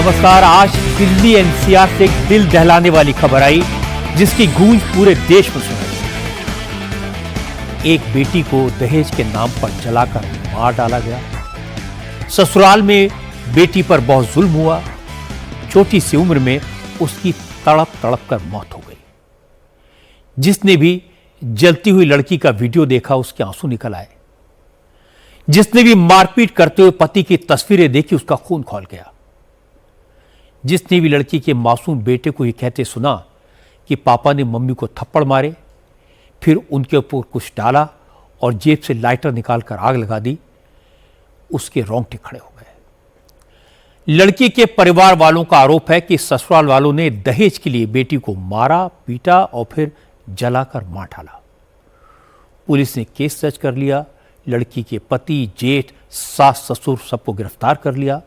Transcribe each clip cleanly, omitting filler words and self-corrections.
नमस्कार। आज दिल्ली एनसीआर से एक दिल दहलाने वाली खबर आई जिसकी गूंज पूरे देश में सुनाई। एक बेटी को दहेज के नाम पर जलाकर मार डाला गया। ससुराल में बेटी पर बहुत जुल्म हुआ। छोटी सी उम्र में उसकी तड़प तड़प कर मौत हो गई। जिसने भी जलती हुई लड़की का वीडियो देखा उसके आंसू निकल आए। जिसने भी मारपीट करते हुए पति की तस्वीरें देखी उसका खून खौल गया। जिसने भी लड़की के मासूम बेटे को ये कहते सुना कि पापा ने मम्मी को थप्पड़ मारे, फिर उनके ऊपर कुछ डाला और जेब से लाइटर निकालकर आग लगा दी, उसके रोंगटे खड़े हो गए। लड़की के परिवार वालों का आरोप है कि ससुराल वालों ने दहेज के लिए बेटी को मारा, पीटा और फिर जलाकर मार डाला। पुलिस ने केस दर्ज कर लिया। लड़की के पति, जेठ, सास, ससुर सबको गिरफ्तार कर लिया।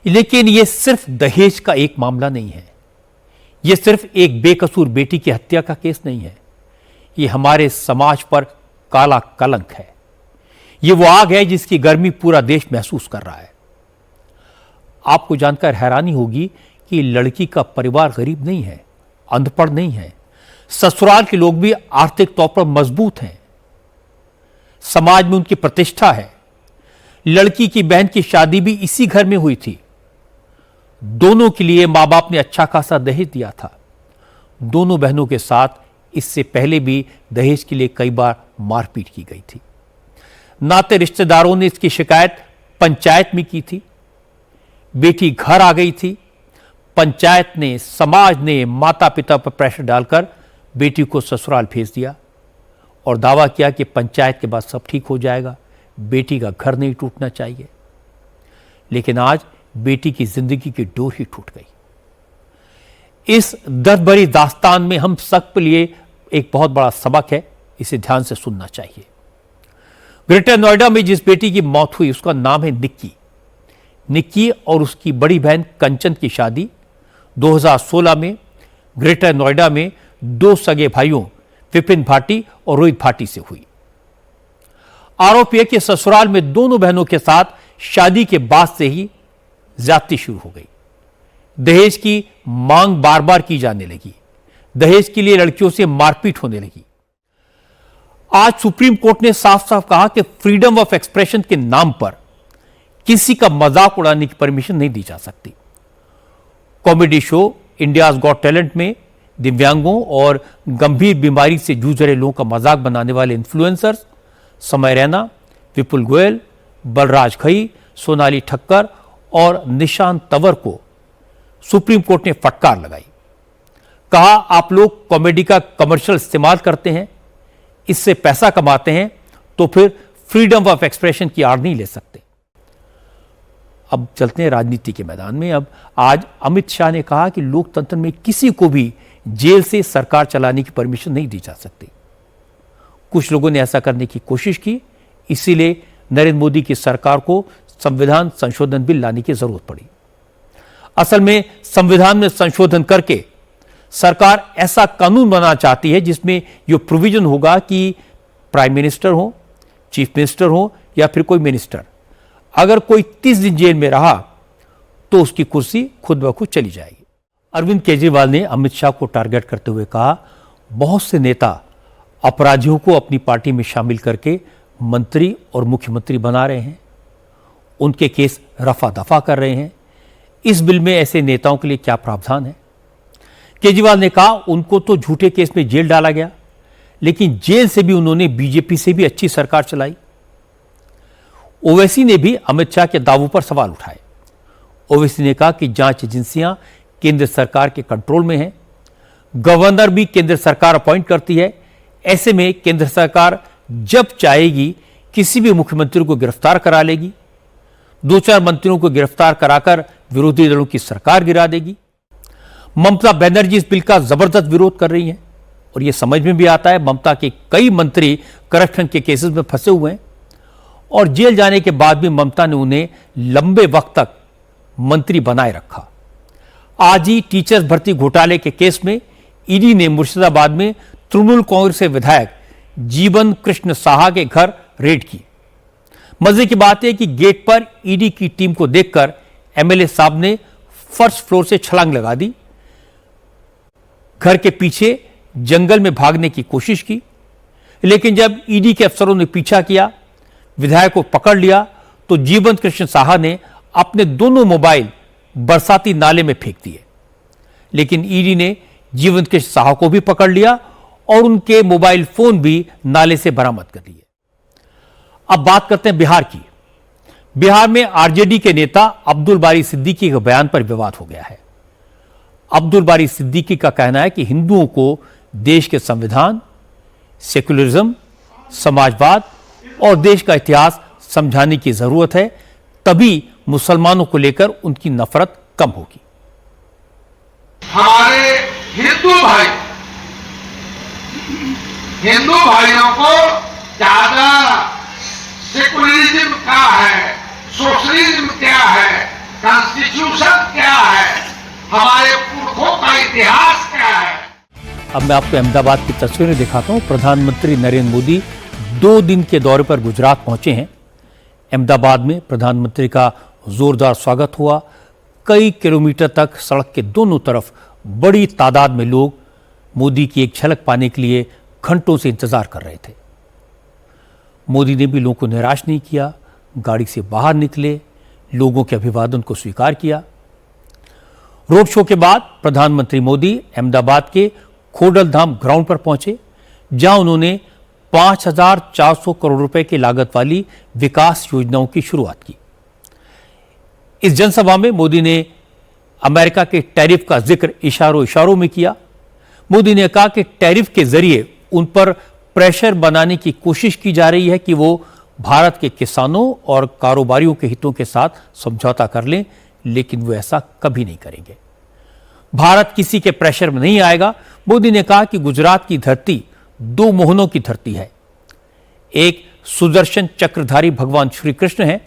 लेकिन यह सिर्फ दहेज का एक मामला नहीं है। यह सिर्फ एक बेकसूर बेटी की हत्या का केस नहीं है। यह हमारे समाज पर काला कलंक है। यह वो आग है जिसकी गर्मी पूरा देश महसूस कर रहा है। आपको जानकर हैरानी होगी कि लड़की का परिवार गरीब नहीं है, अनपढ़ नहीं है। ससुराल के लोग भी आर्थिक तौर पर मजबूत हैं। समाज में उनकी प्रतिष्ठा है। लड़की की बहन की शादी भी इसी घर में हुई थी। दोनों के लिए मां बाप ने अच्छा खासा दहेज दिया था। दोनों बहनों के साथ इससे पहले भी दहेज के लिए कई बार मारपीट की गई थी। नाते रिश्तेदारों ने इसकी शिकायत पंचायत में की थी। बेटी घर आ गई थी। पंचायत ने, समाज ने माता पिता पर प्रेशर डालकर बेटी को ससुराल भेज दिया और दावा किया कि पंचायत के बाद सब ठीक हो जाएगा, बेटी का घर नहीं टूटना चाहिए। लेकिन आज बेटी की जिंदगी की डोर ही टूट गई। इस दर्द भरी दास्तान में हम सब के लिए एक बहुत बड़ा सबक है, इसे ध्यान से सुनना चाहिए। ग्रेटर नोएडा में जिस बेटी की मौत हुई उसका नाम है निक्की। निक्की और उसकी बड़ी बहन कंचन की शादी 2016 में ग्रेटर नोएडा में दो सगे भाइयों विपिन भाटी और रोहित भाटी से हुई। आरोप यह कि ससुराल में दोनों बहनों के साथ शादी के बाद से ही ज्यादती शुरू हो गई। दहेज की मांग बार बार की जाने लगी। दहेज के लिए लड़कियों से मारपीट होने लगी। आज सुप्रीम कोर्ट ने साफ साफ कहा कि फ्रीडम ऑफ एक्सप्रेशन के नाम पर किसी का मजाक उड़ाने की परमिशन नहीं दी जा सकती। Comedy show India's got talent में दिव्यांगों और गंभीर बीमारी से जूझ रहे लोगों का मजाक बनाने वाले इन्फ्लुएंसर्स समय रैना, विपुल गोयल, बलराज खई, सोनाली ठक्कर और निशांत तंवर को सुप्रीम कोर्ट ने फटकार लगाई। कहा, आप लोग कॉमेडी का कमर्शियल इस्तेमाल करते हैं, इससे पैसा कमाते हैं, तो फिर फ्रीडम ऑफ एक्सप्रेशन की आड़ नहीं ले सकते। अब चलते हैं राजनीति के मैदान में। अब आज अमित शाह ने कहा कि लोकतंत्र में किसी को भी जेल से सरकार चलाने की परमिशन नहीं दी जा सकती। कुछ लोगों ने ऐसा करने की कोशिश की, इसीलिए नरेंद्र मोदी की सरकार को संविधान संशोधन बिल लाने की जरूरत पड़ी। असल में संविधान में संशोधन करके सरकार ऐसा कानून बनाना चाहती है जिसमें यह प्रोविजन होगा कि प्राइम मिनिस्टर हो, चीफ मिनिस्टर हो या फिर कोई मिनिस्टर, अगर कोई 30 दिन जेल में रहा तो उसकी कुर्सी खुद ब खुद चली जाएगी। अरविंद केजरीवाल ने अमित शाह को टारगेट करते हुए कहा, बहुत से नेता अपराधियों को अपनी पार्टी में शामिल करके मंत्री और मुख्यमंत्री बना रहे हैं, उनके केस रफा दफा कर रहे हैं। इस बिल में ऐसे नेताओं के लिए क्या प्रावधान है? केजरीवाल ने कहा, उनको तो झूठे केस में जेल डाला गया, लेकिन जेल से भी उन्होंने बीजेपी से भी अच्छी सरकार चलाई। ओवैसी ने भी अमित शाह के दावों पर सवाल उठाए। ओवैसी ने कहा कि जांच एजेंसियां केंद्र सरकार के कंट्रोल में हैं, गवर्नर भी केंद्र सरकार अपॉइंट करती है। ऐसे में केंद्र सरकार जब चाहेगी किसी भी मुख्यमंत्री को गिरफ्तार करा लेगी, 2-4 मंत्रियों को गिरफ्तार कराकर विरोधी दलों की सरकार गिरा देगी। ममता बनर्जी इस बिल का जबरदस्त विरोध कर रही हैं और यह समझ में भी आता है, ममता के कई मंत्री करप्शन के केसेस में फंसे हुए हैं और जेल जाने के बाद भी ममता ने उन्हें लंबे वक्त तक मंत्री बनाए रखा। आज ही टीचर्स भर्ती घोटाले के केस में ईडी ने मुर्शिदाबाद में तृणमूल कांग्रेस के विधायक जीवन कृष्ण साहा के घर रेड की। मजे की बात है कि गेट पर ईडी की टीम को देखकर एमएलए साहब ने फर्स्ट फ्लोर से छलांग लगा दी, घर के पीछे जंगल में भागने की कोशिश की, लेकिन जब ईडी के अफसरों ने पीछा किया, विधायक को पकड़ लिया, तो जीवंत कृष्ण साहा ने अपने दोनों मोबाइल बरसाती नाले में फेंक दिए। लेकिन ईडी ने जीवंत कृष्ण साहा को भी पकड़ लिया और उनके मोबाइल फोन भी नाले से बरामद कर लिए। अब बात करते हैं बिहार की। बिहार में आरजेडी के नेता अब्दुल बारी सिद्दीकी के बयान पर विवाद हो गया है। अब्दुल बारी सिद्दीकी का कहना है कि हिंदुओं को देश के संविधान, सेक्युलरिज्म, समाजवाद और देश का इतिहास समझाने की जरूरत है, तभी मुसलमानों को लेकर उनकी नफरत कम होगी। हमारे हिंदू भाइयों को ज्यादा सेकुलरिज्म क्या है, सोशलिज्म क्या है, कॉन्स्टिट्यूशन क्या है, हमारे पुरखों का इतिहास क्या है। अब मैं आपको अहमदाबाद की तस्वीरें दिखाता हूं। प्रधानमंत्री नरेंद्र मोदी 2 दिन के दौरे पर गुजरात पहुंचे हैं। अहमदाबाद में प्रधानमंत्री का जोरदार स्वागत हुआ। कई किलोमीटर तक सड़क के दोनों तरफ बड़ी तादाद में लोग मोदी की एक झलक पाने के लिए घंटों से इंतजार कर रहे थे। मोदी ने भी लोगों को निराश नहीं किया, गाड़ी से बाहर निकले, लोगों के अभिवादन को स्वीकार किया। रोड शो के बाद प्रधानमंत्री मोदी अहमदाबाद के खोडलधाम ग्राउंड पर पहुंचे, जहां उन्होंने 5,400 करोड़ रुपए की लागत वाली विकास योजनाओं की शुरुआत की। इस जनसभा में मोदी ने अमेरिका के टैरिफ का जिक्र इशारों इशारों में किया। मोदी ने कहा कि टैरिफ के जरिए उन पर प्रेशर बनाने की कोशिश की जा रही है कि वो भारत के किसानों और कारोबारियों के हितों के साथ समझौता कर लें, लेकिन वो ऐसा कभी नहीं करेंगे। भारत किसी के प्रेशर में नहीं आएगा। मोदी ने कहा कि गुजरात की धरती 2 मोहनों की धरती है। एक सुदर्शन चक्रधारी भगवान श्री कृष्ण है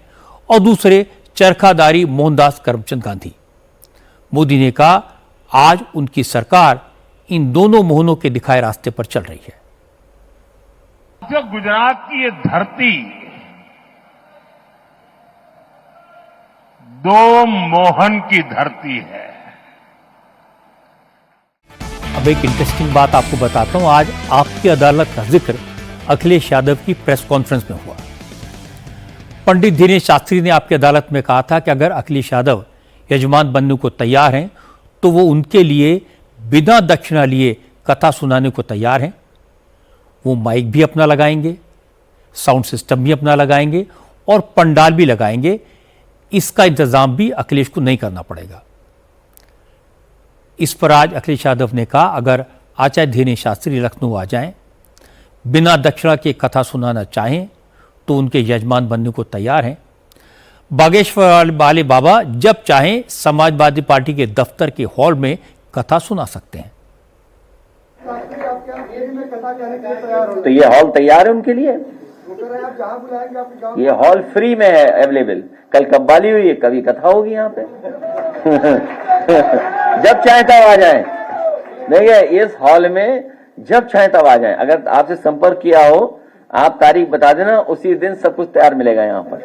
और दूसरे चरखाधारी मोहनदास करमचंद गांधी। मोदी ने कहा आज उनकी सरकार इन दोनों मोहनों के दिखाए रास्ते पर चल रही है। जो गुजरात की ये धरती 2 मोहन की धरती है। अब एक इंटरेस्टिंग बात आपको बताता हूं। आज आपकी अदालत का जिक्र अखिलेश यादव की प्रेस कॉन्फ्रेंस में हुआ। पंडित दिनेश शास्त्री ने आपकी अदालत में कहा था कि अगर अखिलेश यादव यजमान बनने को तैयार हैं तो वो उनके लिए बिना दक्षिणा लिए कथा सुनाने को तैयार हैं। वो माइक भी अपना लगाएंगे, साउंड सिस्टम भी अपना लगाएंगे और पंडाल भी लगाएंगे। इसका इंतजाम भी अखिलेश को नहीं करना पड़ेगा। इस पर आज अखिलेश यादव ने कहा अगर आचार्य दिनेश शास्त्री लखनऊ आ जाएं, बिना दक्षिणा के कथा सुनाना चाहें तो उनके यजमान बनने को तैयार हैं। बागेश्वर वाले बाबा जब चाहें समाजवादी पार्टी के दफ्तर के हॉल में कथा सुना सकते हैं। तो ये हॉल तैयार है उनके लिए। ये हॉल फ्री में है, अवेलेबल। कल कव्वाली हुई है, कभी कथा होगी यहाँ पे। जब चाहे तब आ जाएं। देखिए इस हॉल में जब चाहे तब आ जाएं। अगर आपसे संपर्क किया हो, आप तारीख बता देना, उसी दिन सब कुछ तैयार मिलेगा यहाँ पर।